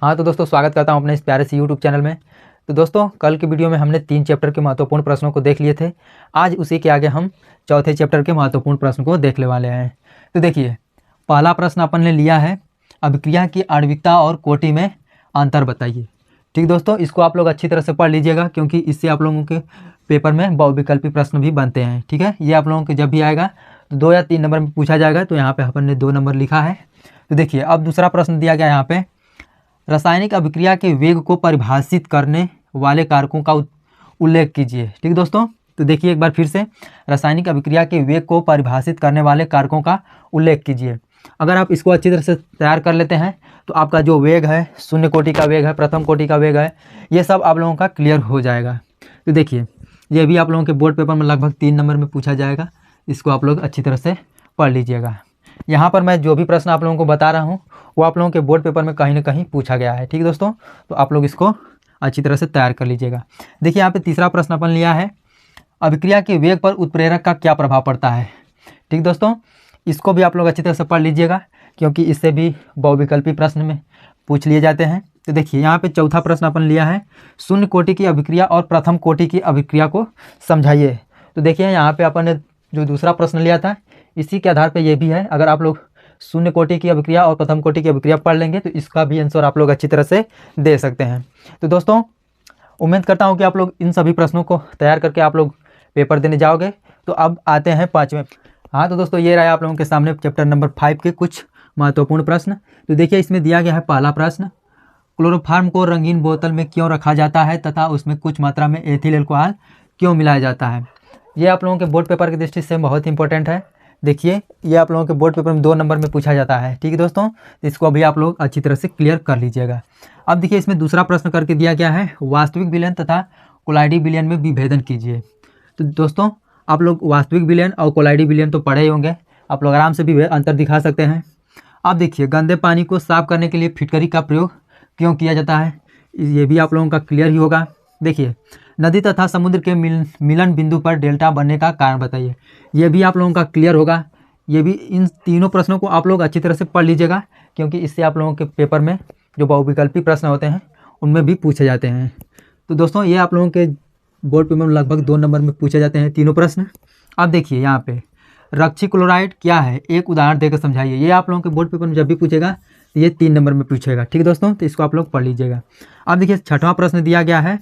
हाँ तो दोस्तों स्वागत करता हूँ अपने इस प्यारे से यूट्यूब चैनल में। तो दोस्तों कल के वीडियो में हमने 3 चैप्टर के महत्वपूर्ण प्रश्नों को देख लिए थे। आज उसी के आगे हम चौथे चैप्टर के महत्वपूर्ण प्रश्न को देखने वाले हैं। तो देखिए, पहला प्रश्न अपन ने लिया है, अभिक्रिया की आणविकता और कोटि में अंतर बताइए। ठीक दोस्तों, इसको आप लोग अच्छी तरह से पढ़ लीजिएगा क्योंकि इससे आप लोगों के पेपर में बहुविकल्पी प्रश्न भी बनते हैं। ठीक है, ये आप लोगों के जब भी आएगा तो 2 या 3 नंबर में पूछा जाएगा। तो यहाँ पे अपन ने 2 नंबर लिखा है। तो देखिए, अब दूसरा प्रश्न दिया गया यहाँ पे, रासायनिक अभिक्रिया के वेग को परिभाषित करने वाले कारकों का उल्लेख कीजिए। ठीक दोस्तों, तो देखिए एक बार फिर से, रासायनिक अभिक्रिया के वेग को परिभाषित करने वाले कारकों का उल्लेख कीजिए। अगर आप इसको अच्छी तरह से तैयार कर लेते हैं तो आपका जो वेग है, शून्य कोटि का वेग है, प्रथम कोटि का वेग है, ये सब आप लोगों का क्लियर हो जाएगा। तो देखिए, ये भी आप लोगों के बोर्ड पेपर में लगभग 3 नंबर में पूछा जाएगा। इसको आप लोग अच्छी तरह से पढ़ लीजिएगा। यहाँ पर मैं जो भी प्रश्न आप लोगों को बता रहा हूँ वो आप लोगों के बोर्ड पेपर में कहीं ना कहीं पूछा गया है। ठीक दोस्तों, तो आप लोग इसको अच्छी तरह से तैयार कर लीजिएगा। देखिए, यहाँ पे तीसरा प्रश्न अपन लिया है, अभिक्रिया के वेग पर उत्प्रेरक का क्या प्रभाव पड़ता है। ठीक दोस्तों, इसको भी आप लोग अच्छी तरह से पढ़ लीजिएगा क्योंकि इससे भी बहुविकल्पी प्रश्न में पूछ लिए जाते हैं। तो देखिए, यहाँ पे चौथा प्रश्न अपन लिया है, शून्य कोटि की अभिक्रिया और प्रथम कोटि की अभिक्रिया को समझाइए। तो देखिए, यहाँ पे अपन ने जो दूसरा प्रश्न लिया था इसी के आधार पे ये भी है। अगर आप लोग शून्य कोटि की अभिक्रिया और प्रथम कोटि की अभिक्रिया पढ़ लेंगे तो इसका भी आंसर आप लोग अच्छी तरह से दे सकते हैं। तो दोस्तों, उम्मीद करता हूँ कि आप लोग इन सभी प्रश्नों को तैयार करके आप लोग पेपर देने जाओगे। तो अब आते हैं 5वें। हाँ तो दोस्तों, ये रहा आप लोगों के सामने चैप्टर नंबर 5 के कुछ महत्वपूर्ण प्रश्न। तो देखिए, इसमें दिया गया है पहला प्रश्न, क्लोरोफॉर्म को रंगीन बोतल में क्यों रखा जाता है तथा उसमें कुछ मात्रा में एथिल अल्कोहल क्यों मिलाया जाता है। ये आप लोगों के बोर्ड पेपर की दृष्टि से बहुत इंपॉर्टेंट है। देखिए, ये आप लोगों के बोर्ड पेपर में 2 नंबर में पूछा जाता है। ठीक है दोस्तों, इसको अभी आप लोग अच्छी तरह से क्लियर कर लीजिएगा। अब देखिए, इसमें दूसरा प्रश्न करके दिया गया है, वास्तविक विलयन तथा कोलाइडी विलयन में विभेदन कीजिए। तो दोस्तों, आप लोग वास्तविक विलयन और कोलाइडी विलयन तो पढ़े ही होंगे, आप लोग आराम से भी अंतर दिखा सकते हैं। अब देखिए, गंदे पानी को साफ करने के लिए फिटकरी का प्रयोग क्यों किया जाता है, ये भी आप लोगों का क्लियर ही होगा। देखिए, नदी तथा समुद्र के मिलन बिंदु पर डेल्टा बनने का कारण बताइए, ये भी आप लोगों का क्लियर होगा। ये भी, इन तीनों प्रश्नों को आप लोग अच्छी तरह से पढ़ लीजिएगा क्योंकि इससे आप लोगों के पेपर में जो बहुविकल्पी प्रश्न होते हैं उनमें भी पूछे जाते हैं। तो दोस्तों, ये आप लोगों के बोर्ड पेपर में लगभग 2 नंबर में पूछे जाते हैं तीनों प्रश्न। अब देखिए, यहाँ पे रक्षी क्लोराइड क्या है, एक उदाहरण देकर समझाइए। ये आप लोगों के बोर्ड पेपर में जब भी पूछेगा तो ये 3 नंबर में पूछेगा। ठीक है दोस्तों, तो इसको आप लोग पढ़ लीजिएगा। अब देखिए, 6वां प्रश्न दिया गया है,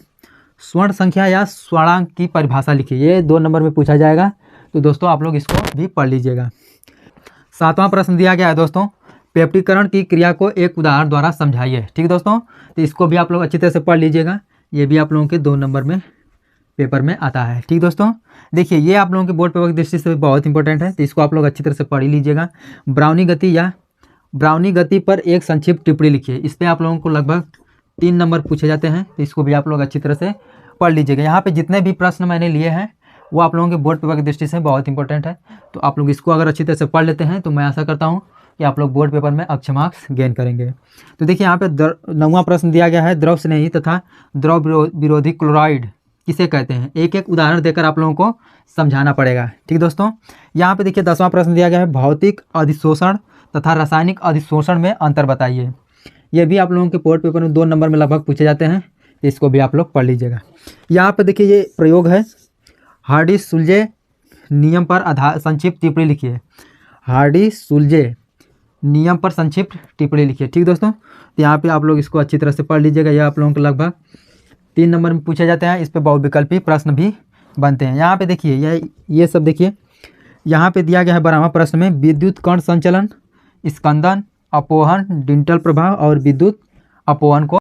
स्वर्ण संख्या या स्वर्णांक की परिभाषा लिखिए। ये 2 नंबर में पूछा जाएगा। तो दोस्तों, आप लोग इसको भी पढ़ लीजिएगा। 7वां प्रश्न दिया गया है दोस्तों, पेप्टीकरण की क्रिया को एक उदाहरण द्वारा समझाइए। ठीक है दोस्तों, तो इसको भी आप लोग अच्छी तरह से पढ़ लीजिएगा। ये भी आप लोगों के 2 नंबर में पेपर में आता है। ठीक दोस्तों, देखिए, ये आप लोगों के बोर्ड पेपर की दृष्टि से बहुत इंपॉर्टेंट है, तो इसको आप लोग अच्छी तरह से पढ़ लीजिएगा। ब्राउनी गति पर एक संक्षिप्त टिप्पणी लिखिए। इस पर आप लोगों को लगभग 3 नंबर पूछे जाते हैं, तो इसको भी आप लोग अच्छी तरह से पढ़ लीजिएगा। यहाँ पे जितने भी प्रश्न मैंने लिए हैं वो आप लोगों के बोर्ड पेपर की दृष्टि से बहुत इंपॉर्टेंट है। तो आप लोग इसको अगर अच्छी तरह से पढ़ लेते हैं तो मैं आशा करता हूँ कि आप लोग बोर्ड पेपर में अच्छे मार्क्स गेन करेंगे। तो देखिए, यहाँ पे 9वां प्रश्न दिया गया है, द्रव स्नेही तथा द्रव विरोधी क्लोराइड किसे कहते हैं। एक एक उदाहरण देकर आप लोगों को समझाना पड़ेगा। ठीक दोस्तों, यहाँ पे देखिए 10वां प्रश्न दिया गया है, भौतिक अधिशोषण तथा रासायनिक अधिशोषण में अंतर बताइए। ये भी आप लोगों के बोर्ड पेपर में 2 नंबर में लगभग पूछे जाते हैं, इसको भी आप लोग पढ़ लीजिएगा। यहाँ पे देखिए, ये प्रयोग है, हार्डी-सुलजे नियम पर संक्षिप्त टिप्पणी लिखिए। हार्डी-सुलजे नियम पर संक्षिप्त टिप्पणी लिखिए। ठीक दोस्तों, तो यहाँ पे आप लोग इसको अच्छी तरह से पढ़ लीजिएगा। यह आप लोगों को लगभग 3 नंबर में पूछे जाते हैं। इस पर बहुविकल्पी प्रश्न भी बनते हैं। यहाँ पे देखिए, ये सब देखिए, यहाँ पे दिया गया है 12वां प्रश्न में, विद्युत कण संचलन, स्कंदन, अपोहन, डिंटल प्रभाव और विद्युत अपोहन को